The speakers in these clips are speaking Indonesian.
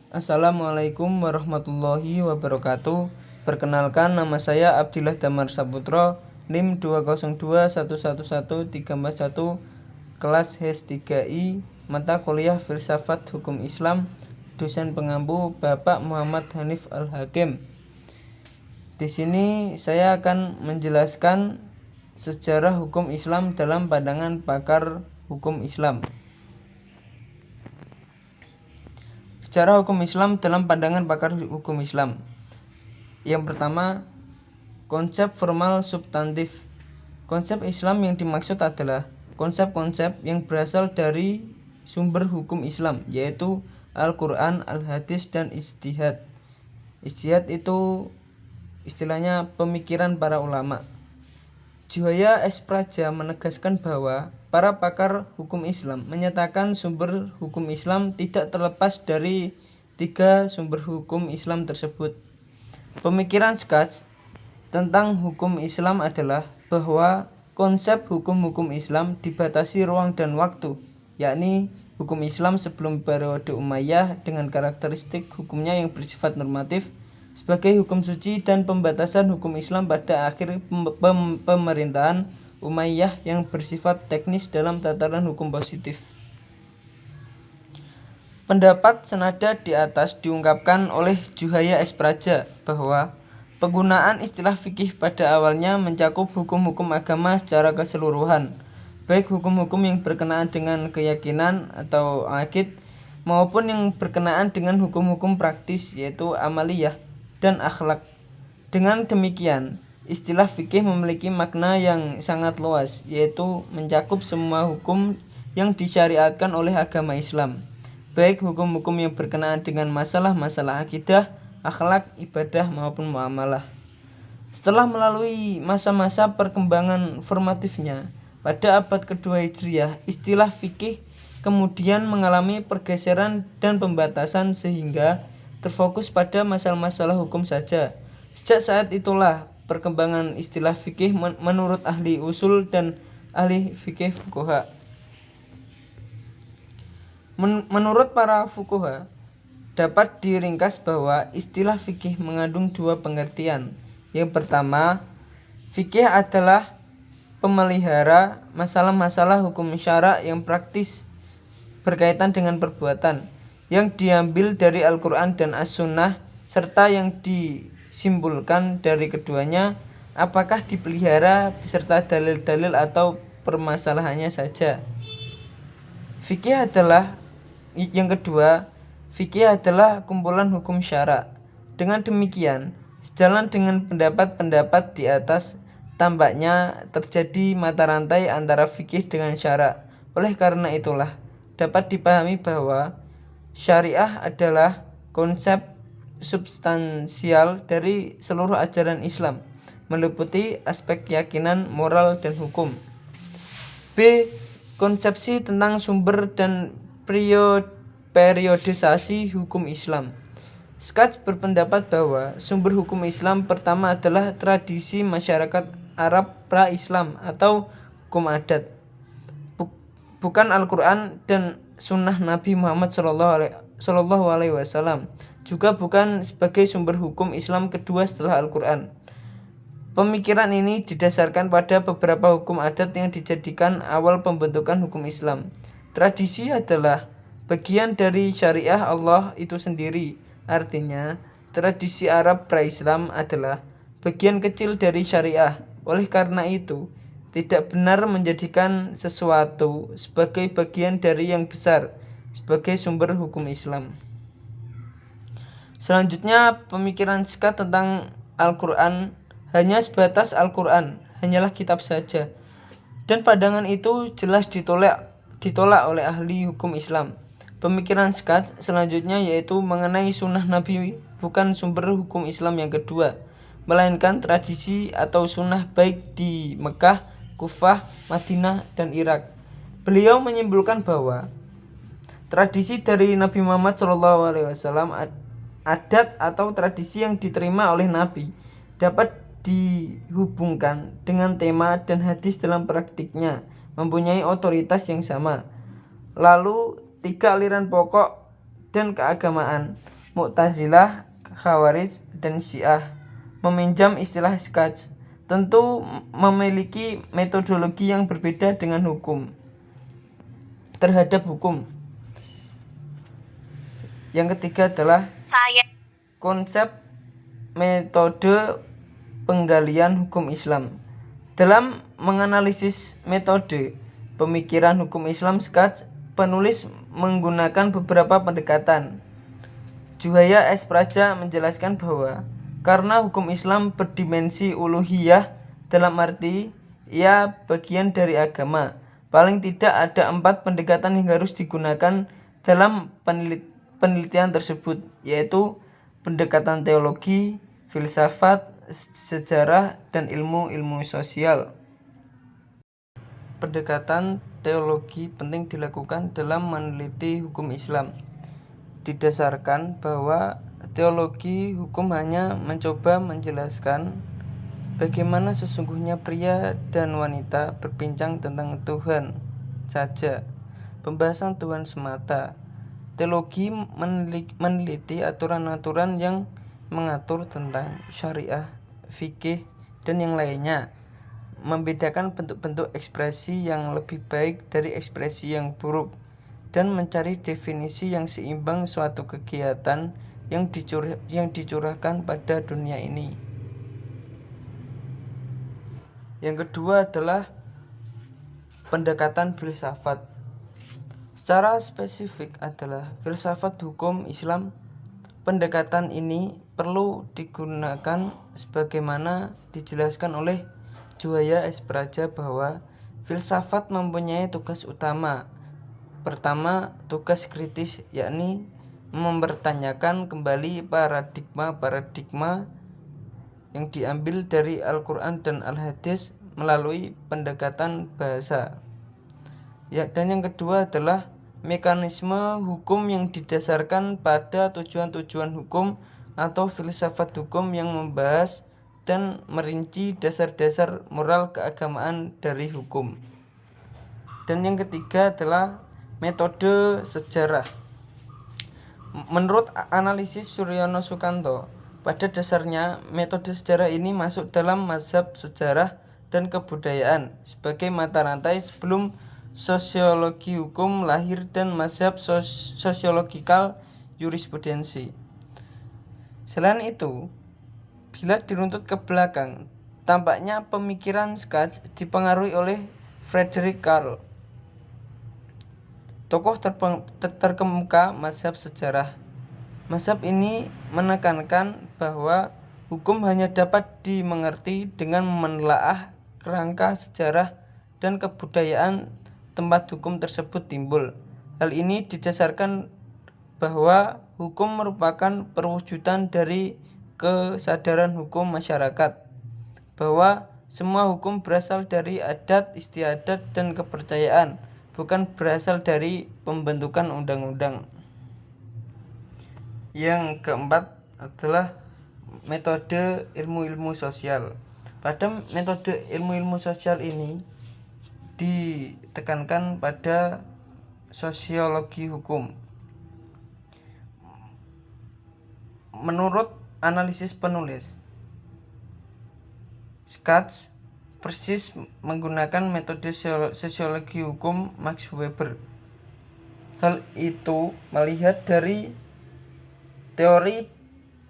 Assalamualaikum warahmatullahi wabarakatuh. Perkenalkan, nama saya Abdillah Damar Saputro, NIM 202111341, kelas HES3I, mata kuliah Filsafat Hukum Islam, dosen pengampu Bapak Muhammad Hanif Al-Hakim. Di sini saya akan menjelaskan sejarah hukum Islam dalam pandangan pakar hukum Islam. Sejarah hukum Islam dalam pandangan pakar hukum Islam. Yang pertama, konsep formal substantif. Konsep Islam yang dimaksud adalah konsep-konsep yang berasal dari sumber hukum Islam, yaitu Al-Quran, Al-Hadis, dan ijtihad. Ijtihad itu istilahnya pemikiran para ulama. Juhaya S. Praja menegaskan bahwa para pakar hukum Islam menyatakan sumber hukum Islam tidak terlepas dari tiga sumber hukum Islam tersebut. Pemikiran Skach tentang hukum Islam adalah bahwa konsep hukum-hukum Islam dibatasi ruang dan waktu, yakni hukum Islam sebelum periode Umayyah dengan karakteristik hukumnya yang bersifat normatif sebagai hukum suci, dan pembatasan hukum Islam pada akhir pemerintahan Umayyah yang bersifat teknis dalam tataran hukum positif. Pendapat senada di atas diungkapkan oleh Juhaya S. Praja bahwa penggunaan istilah fikih pada awalnya mencakup hukum-hukum agama secara keseluruhan, baik hukum-hukum yang berkenaan dengan keyakinan atau aqid maupun yang berkenaan dengan hukum-hukum praktis yaitu amaliyah dan akhlak. Dengan demikian, istilah fikih memiliki makna yang sangat luas, yaitu mencakup semua hukum yang disyariatkan oleh agama Islam, baik hukum-hukum yang berkenaan dengan masalah-masalah akidah, akhlak, ibadah maupun muamalah. Setelah melalui masa-masa perkembangan formatifnya, pada abad kedua Hijriah, istilah fikih kemudian mengalami pergeseran dan pembatasan sehingga terfokus pada masalah-masalah hukum saja. Sejak saat itulah perkembangan istilah fikih menurut ahli usul dan ahli fikih fuqaha. Menurut para fuqaha, dapat diringkas bahwa istilah fikih mengandung dua pengertian. Yang pertama, fikih adalah pemelihara masalah-masalah hukum syara yang praktis berkaitan dengan perbuatan, yang diambil dari Al-Quran dan As-Sunnah, serta yang disimpulkan dari keduanya, apakah dipelihara beserta dalil-dalil atau permasalahannya saja. Yang kedua, fikih adalah kumpulan hukum syara. Dengan demikian, sejalan dengan pendapat-pendapat di atas, tampaknya terjadi mata rantai antara fikih dengan syara. Oleh karena itulah, dapat dipahami bahwa syariah adalah konsep substansial dari seluruh ajaran Islam, meliputi aspek keyakinan, moral, dan hukum. B. Konsepsi tentang sumber dan periodisasi hukum Islam. Skach berpendapat bahwa sumber hukum Islam pertama adalah tradisi masyarakat Arab pra-Islam atau hukum adat, bukan Al-Quran dan Sunnah Nabi Muhammad SAW, juga bukan sebagai sumber hukum Islam kedua setelah Al-Quran. Pemikiran ini didasarkan pada beberapa hukum adat yang dijadikan awal pembentukan hukum Islam. Tradisi adalah bagian dari syariah Allah itu sendiri. Artinya, tradisi Arab pra-Islam adalah bagian kecil dari syariah. Oleh karena itu, tidak benar menjadikan sesuatu sebagai bagian dari yang besar sebagai sumber hukum Islam. Selanjutnya, pemikiran Skach tentang Al-Quran hanya sebatas Al-Quran, hanyalah kitab saja. Dan pandangan itu jelas ditolak oleh ahli hukum Islam. Pemikiran Skach selanjutnya yaitu mengenai sunnah Nabi bukan sumber hukum Islam yang kedua, melainkan tradisi atau sunnah baik di Mekah, Kufah, Madinah, dan Irak. Beliau menyimpulkan bahwa tradisi dari Nabi Muhammad SAW, adat atau tradisi yang diterima oleh Nabi, dapat dihubungkan dengan tema dan hadis dalam praktiknya, mempunyai otoritas yang sama. Lalu, tiga aliran pokok dan keagamaan Mu'tazilah, Khawarij, dan Syiah meminjam istilah skaj, tentu memiliki metodologi yang berbeda dengan hukum terhadap hukum. Yang ketiga adalah konsep metode penggalian hukum Islam. Dalam menganalisis metode pemikiran hukum Islam skaj, penulis menggunakan beberapa pendekatan. Juhaya S. Praja menjelaskan bahwa karena hukum Islam berdimensi uluhiyah, dalam arti ia bagian dari agama, paling tidak ada 4 pendekatan yang harus digunakan dalam penelitian tersebut, yaitu pendekatan teologi, filsafat, sejarah, dan ilmu sosial. Pendekatan teologi penting dilakukan dalam meneliti hukum Islam, didasarkan bahwa teologi hukum hanya mencoba menjelaskan bagaimana sesungguhnya pria dan wanita berbincang tentang Tuhan saja, pembahasan Tuhan semata. Teologi meneliti aturan-aturan yang mengatur tentang syariah, fikih, dan yang lainnya, membedakan bentuk-bentuk ekspresi yang lebih baik dari ekspresi yang buruk, dan mencari definisi yang seimbang suatu kegiatan yang dicurahkan pada dunia ini. Yang kedua adalah pendekatan filsafat. Secara spesifik adalah filsafat hukum Islam. Pendekatan ini perlu digunakan sebagaimana dijelaskan oleh Juhaya S. Praja bahwa filsafat mempunyai tugas utama. Pertama, tugas kritis, yakni mempertanyakan kembali paradigma yang diambil dari Al-Quran dan Al-Hadis melalui pendekatan bahasa. Dan yang kedua adalah mekanisme hukum yang didasarkan pada tujuan-tujuan hukum atau filsafat hukum yang membahas dan merinci dasar-dasar moral keagamaan dari hukum. Dan yang ketiga adalah metode sejarah. Menurut analisis Suryono Sukanto, pada dasarnya metode sejarah ini masuk dalam mazhab sejarah dan kebudayaan sebagai mata rantai sebelum sosiologi hukum lahir dan mazhab sosiologikal jurisprudensi. Selain itu, bila diruntut ke belakang, tampaknya pemikiran skaj dipengaruhi oleh Frederick Carl, tokoh terkemuka mazhab sejarah. Mazhab ini menekankan bahwa hukum hanya dapat dimengerti dengan menelaah kerangka sejarah dan kebudayaan tempat hukum tersebut timbul. Hal ini didasarkan bahwa hukum merupakan perwujudan dari kesadaran hukum masyarakat, bahwa semua hukum berasal dari adat istiadat dan kepercayaan, bukan berasal dari pembentukan undang-undang. Yang keempat adalah metode ilmu-ilmu sosial. Pada metode ilmu-ilmu sosial ini ditekankan pada sosiologi hukum. Menurut analisis penulis, skaj persis menggunakan metode sosiologi hukum Max Weber. Hal itu melihat dari teori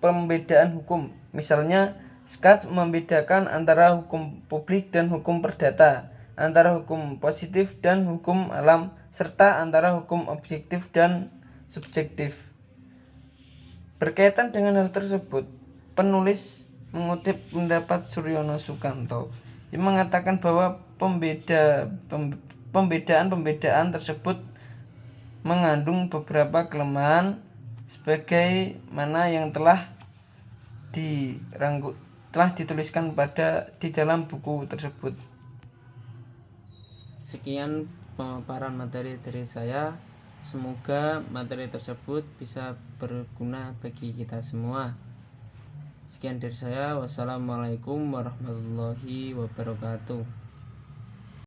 pembedaan hukum. Misalnya, skaj membedakan antara hukum publik dan hukum perdata, antara hukum positif dan hukum alam, serta antara hukum objektif dan subjektif. Berkaitan dengan hal tersebut, penulis mengutip pendapat Suryono Sukanto yang mengatakan bahwa pembedaan tersebut mengandung beberapa kelemahan sebagaimana yang telah dituliskan di dalam buku tersebut. Sekian pemaparan materi dari saya. Semoga materi tersebut bisa berguna bagi kita semua. Sekian dari saya. Wassalamualaikum warahmatullahi wabarakatuh.